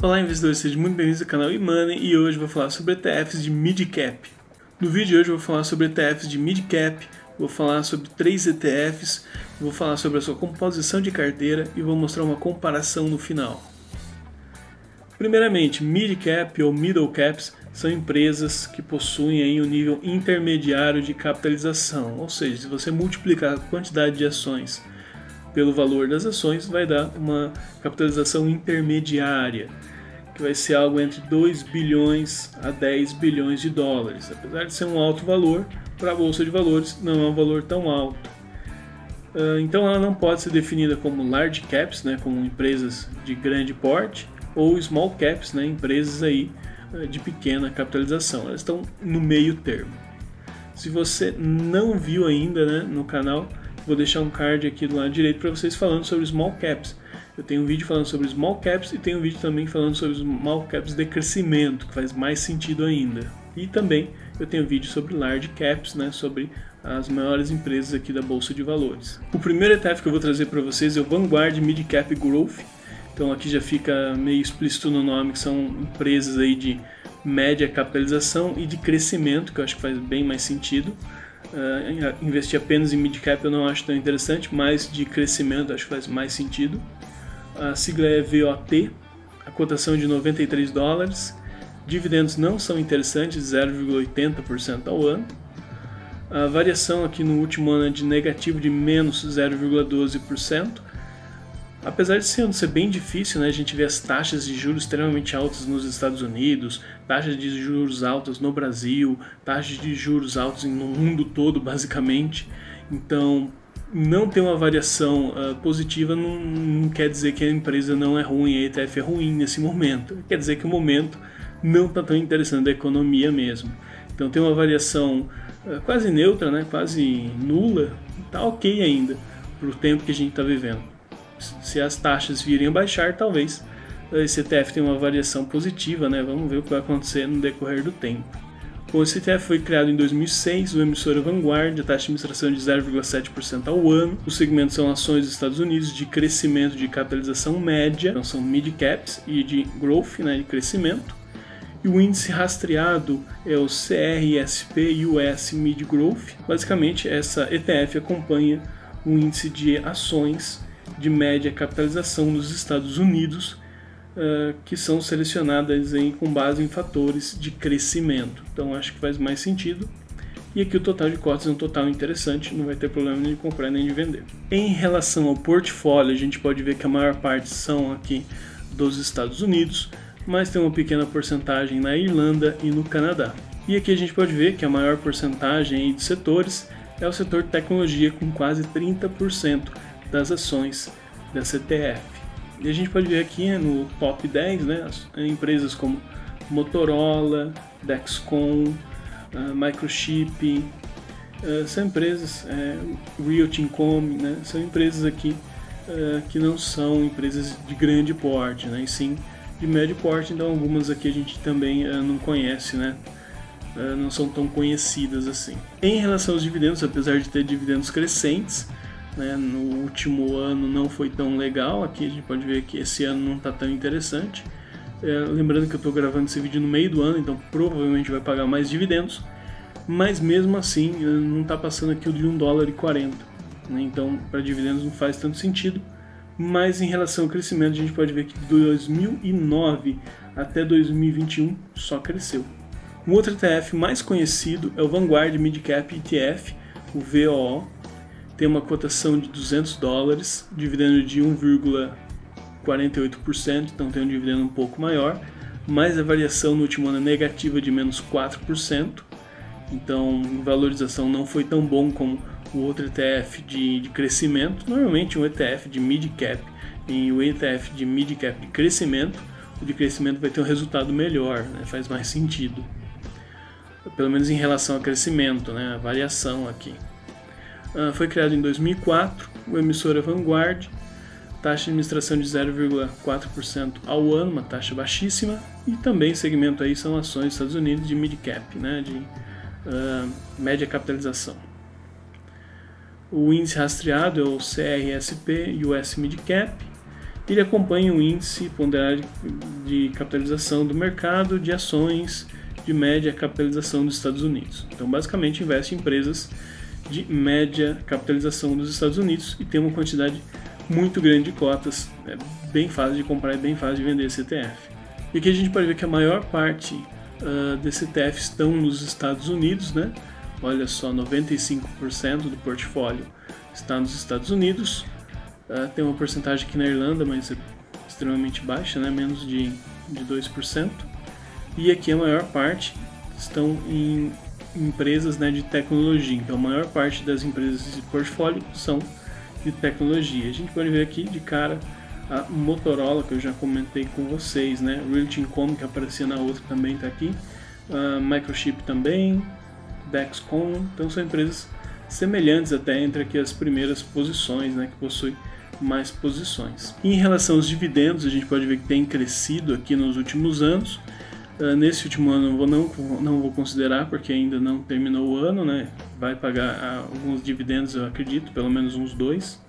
Olá investidores, sejam muito bem-vindos ao canal eMoney e hoje eu vou falar sobre ETFs de Mid Cap. No vídeo de hoje eu vou falar sobre ETFs de Mid Cap, vou falar sobre 3 ETFs, vou falar sobre a sua composição de carteira e vou mostrar uma comparação no final. Primeiramente, Mid Cap ou Middle Caps são empresas que possuem aí um nível intermediário de capitalização, ou seja, se você multiplicar a quantidade de ações pelo valor das ações, vai dar uma capitalização intermediária, que vai ser algo entre 2 bilhões a 10 bilhões de dólares. Apesar de ser um alto valor, para a Bolsa de Valores não é um valor tão alto. Então ela não pode ser definida como large caps, né, como empresas de grande porte, ou small caps, né, empresas aí de pequena capitalização. Elas estão no meio termo. Se você não viu ainda, né, no canal, vou deixar um card aqui do lado direito para vocês falando sobre small caps. Eu tenho um vídeo falando sobre small caps e tenho um vídeo também falando sobre small caps de crescimento, que faz mais sentido ainda. E também eu tenho um vídeo sobre large caps, né, sobre as maiores empresas aqui da Bolsa de Valores. O primeiro ETF que eu vou trazer para vocês é o Vanguard Mid Cap Growth. Então aqui já fica meio explícito no nome que são empresas aí de média capitalização e de crescimento, que eu acho que faz bem mais sentido. Investir apenas em mid cap eu não acho tão interessante, mas de crescimento acho que faz mais sentido. A sigla é VOT, a cotação de 93 dólares, dividendos não são interessantes, 0,80% ao ano. A variação aqui no último ano é de negativo de menos 0,12%. Apesar de ser bem difícil, né, a gente vê as taxas de juros extremamente altas nos Estados Unidos, taxas de juros altas no Brasil, taxas de juros altas no mundo todo, basicamente. Então, não ter uma variação positiva não quer dizer que a empresa não é ruim, a ETF é ruim nesse momento. Quer dizer que o momento não está tão interessante da economia mesmo. Então, ter uma variação quase neutra, né, quase nula, está ok ainda para o tempo que a gente está vivendo. Se as taxas virem a baixar, talvez esse ETF tenha uma variação positiva, né? Vamos ver o que vai acontecer no decorrer do tempo. Bom, esse ETF foi criado em 2006, o emissor é Vanguard, a taxa de administração é de 0,7% ao ano. Os segmentos são ações dos Estados Unidos de crescimento de capitalização média, então são mid caps, e de growth, né, de crescimento. E o índice rastreado é o CRSP US Mid Growth. Basicamente, essa ETF acompanha o índice de ações de média capitalização nos Estados Unidos, que são selecionadas com base em fatores de crescimento. Então acho que faz mais sentido. E aqui o total de cotas é um total interessante, não vai ter problema nem de comprar nem de vender. Em relação ao portfólio, a gente pode ver que a maior parte são aqui dos Estados Unidos, mas tem uma pequena porcentagem na Irlanda e no Canadá. E aqui a gente pode ver que a maior porcentagem aí de setores é o setor de tecnologia, com quase 30% das ações dessa ETF. E a gente pode ver aqui no top 10, né, empresas como Motorola, Dexcom, Microchip, são empresas, Rio Tinto, né, são empresas aqui que não são empresas de grande porte, né, e sim de médio porte. Então algumas aqui a gente também não conhece, né, não são tão conhecidas assim. Em relação aos dividendos, apesar de ter dividendos crescentes, né, no último ano não foi tão legal. Aqui a gente pode ver que esse ano não está tão interessante. Lembrando que eu estou gravando esse vídeo no meio do ano, então provavelmente vai pagar mais dividendos, mas mesmo assim não está passando aqui o de $1,40, né, então para dividendos não faz tanto sentido. Mas em relação ao crescimento, a gente pode ver que de 2009 até 2021 só cresceu. Um outro ETF mais conhecido é o Vanguard Mid Cap ETF, o VOO. Tem uma cotação de 200 dólares, dividendo de 1,48%, então tem um dividendo um pouco maior, mas a variação no último ano é negativa de menos 4%, então a valorização não foi tão bom como o outro ETF de crescimento. Normalmente um ETF de mid cap e o ETF de mid cap de crescimento, o de crescimento vai ter um resultado melhor, né? Faz mais sentido, pelo menos em relação ao crescimento, né? A variação aqui. Foi criado em 2004, o emissor é Vanguard, taxa de administração de 0,4% ao ano, uma taxa baixíssima, e também segmento aí são ações dos Estados Unidos de mid cap, né, de média capitalização. O índice rastreado é o CRSP US Mid Cap Ele acompanha o índice ponderado de capitalização do mercado de ações de média capitalização dos Estados Unidos. Então, basicamente, investe em empresas de média capitalização dos Estados Unidos e tem uma quantidade muito grande de cotas. É bem fácil de comprar e bem fácil de vender esse ETF. E aqui a gente pode ver que a maior parte desse ETF estão nos Estados Unidos, né? Olha só, 95% do portfólio está nos Estados Unidos. Tem uma porcentagem aqui na Irlanda, mas é extremamente baixa, né? Menos de 2%. E aqui a maior parte estão em empresas, né, de tecnologia. Então a maior parte das empresas de portfólio são de tecnologia. A gente pode ver aqui de cara a Motorola, que eu já comentei com vocês, né? Realty Income, que aparecia na outra, também está aqui. Microchip também, Dexcom. Então são empresas semelhantes até entre aqui as primeiras posições, né, que possuem mais posições. Em relação aos dividendos, a gente pode ver que tem crescido aqui nos últimos anos. Nesse último ano eu não vou considerar, porque ainda não terminou o ano, né? Vai pagar alguns dividendos, eu acredito, pelo menos uns 2.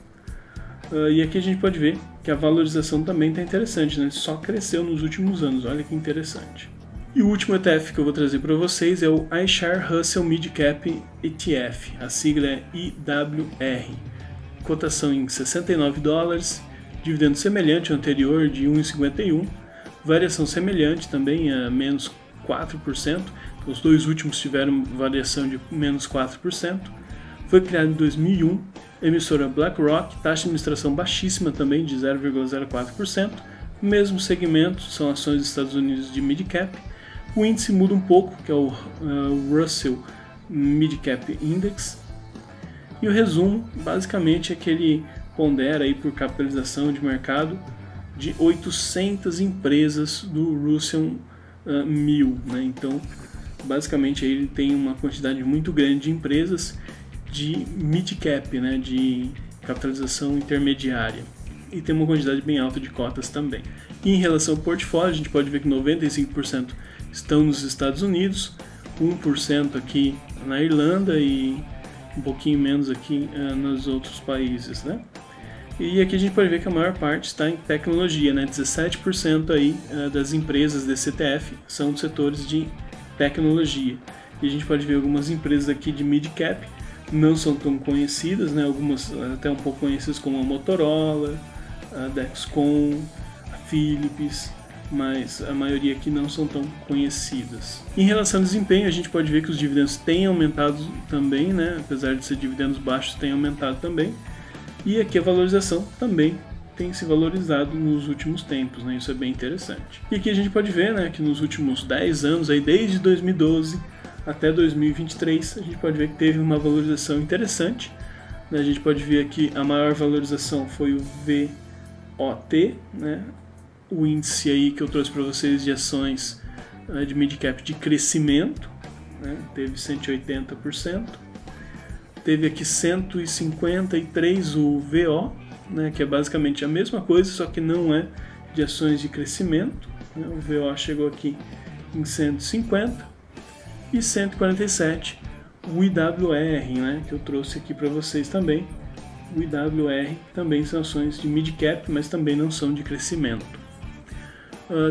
E aqui a gente pode ver que a valorização também está interessante, né? Só cresceu nos últimos anos, olha que interessante. E o último ETF que eu vou trazer para vocês é o iShares Russell Mid Cap ETF, a sigla é IWR. Cotação em $69, dividendo semelhante ao anterior de 1,51. Variação semelhante também a menos 4%, os dois últimos tiveram variação de menos 4%. Foi criado em 2001, emissora BlackRock, taxa de administração baixíssima também de 0,04%. Mesmo segmento, são ações dos Estados Unidos de mid-cap. O índice muda um pouco, que é o Russell Mid-Cap Index. E o resumo, basicamente, é que ele pondera aí por capitalização de mercado de 800 empresas do Russell 1000, né? Então, basicamente, ele tem uma quantidade muito grande de empresas de mid-cap, né? De capitalização intermediária, e tem uma quantidade bem alta de cotas também. E em relação ao portfólio, a gente pode ver que 95% estão nos Estados Unidos, 1% aqui na Irlanda e um pouquinho menos aqui nos outros países, né? E aqui a gente pode ver que a maior parte está em tecnologia, né? 17% aí das empresas desse ETF são dos setores de tecnologia. E a gente pode ver algumas empresas aqui de mid-cap, não são tão conhecidas, né? Algumas até um pouco conhecidas como a Motorola, a Dexcom, a Philips, mas a maioria aqui não são tão conhecidas. Em relação ao desempenho, a gente pode ver que os dividendos têm aumentado também, né? Apesar de ser dividendos baixos, têm aumentado também. E aqui a valorização também tem se valorizado nos últimos tempos, né? Isso é bem interessante. E aqui a gente pode ver, né, que nos últimos 10 anos, aí, desde 2012 até 2023, a gente pode ver que teve uma valorização interessante. A gente pode ver aqui a maior valorização foi o VOT, né? O índice aí que eu trouxe para vocês de ações de mid-cap de crescimento, né? Teve 180%. Teve aqui 153 o VO, né, que é basicamente a mesma coisa, só que não é de ações de crescimento, né? O VO chegou aqui em 150 e 147 o IWR, né, que eu trouxe aqui para vocês também. O IWR também são ações de mid-cap, mas também não são de crescimento.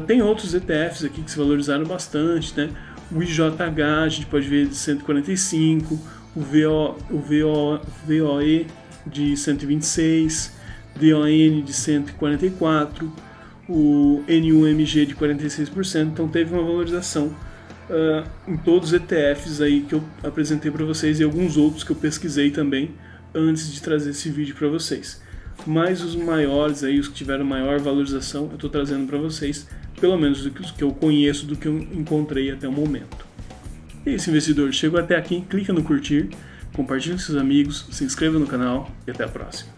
Tem outros ETFs aqui que se valorizaram bastante, né? O IJH a gente pode ver de 145, o VOE de 126, VON de 144, o NUMG de 46%, então teve uma valorização em todos os ETFs aí que eu apresentei para vocês e alguns outros que eu pesquisei também antes de trazer esse vídeo para vocês. Mas os maiores aí, os que tiveram maior valorização, eu estou trazendo para vocês, pelo menos do que eu conheço, do que eu encontrei até o momento. E esse investidor chegou até aqui, clica no curtir, compartilhe com seus amigos, se inscreva no canal e até a próxima.